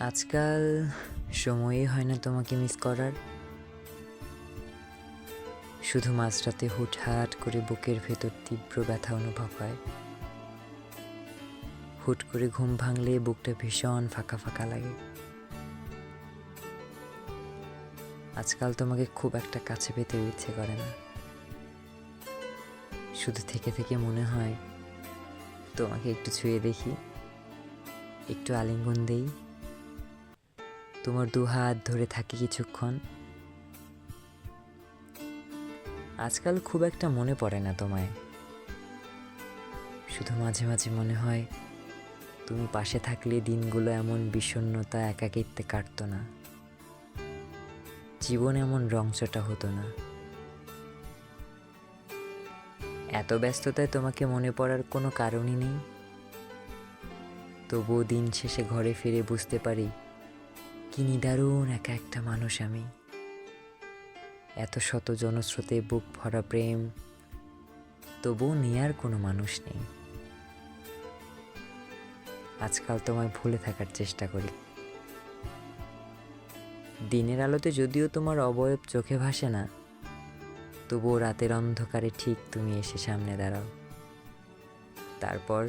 আজকাল সময়ই হয় না তোমাকে মিস করার। শুধু মাঝরাতে হুটহাট করে বুকের ভেতর তীব্র ব্যথা অনুভব হয়। হুট করে ঘুম ভাঙলে বুকটা ভীষণ ফাঁকা ফাঁকা লাগে। আজকাল তোমাকে খুব একটা কাছে পেতে ইচ্ছে করে না। শুধু থেকে থেকে মনে হয় তোমাকে একটু ছুঁয়ে দেখি, একটু আলিঙ্গন দেই, তোমার দুহাত ধরে থাকি কিছুক্ষণ। আজকাল খুব একটা মনে পড়ে না তোমায়, শুধু মাঝে মাঝে মনে হয় তুমি পাশে থাকলে দিনগুলো এমন বিষণ্ণতা একাকিত্বে কাটতো না, জীবন এমন রংচটা হতো না। এত ব্যস্ততায় তোমাকে মনে পড়ার কোনো কারণই নেই, তবুও দিন শেষে ঘরে ফিরে বুঝতে পারি কি নিদারুণ একা একটা মানুষ আমি। এত শত জনস্রোতে বুক ভরা প্রেম, তবুও নেয়ার কোনো মানুষ নেই। আজকাল তোমায় ভুলে থাকার চেষ্টা করি। দিনের আলোতে যদিও তোমার অবয়ব চোখে ভাসে না, তবুও রাতের অন্ধকারে ঠিক তুমি এসে সামনে দাঁড়াও। তারপর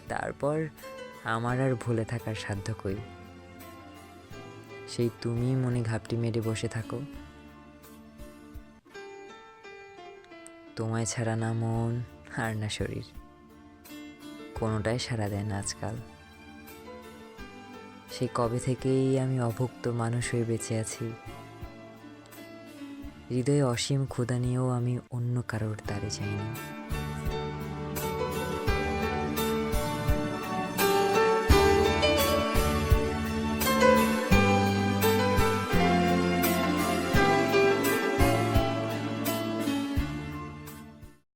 তারপর আমার আর ভুলে থাকার সাধ্য কই। সেই তুমি মনে ঘাপটি মেরে বসে থাকো। তোমায় ছাড়া না মন আর না শরীর, কোনোটাই সাড়া দেয় না আজকাল। সেই কবে থেকেই আমি অভুক্ত মানুষ হয়ে বেঁচে আছি। হৃদয়ে অসীম ক্ষুধা নিয়েও আমি অন্য কারোর দ্বারে যাইনি।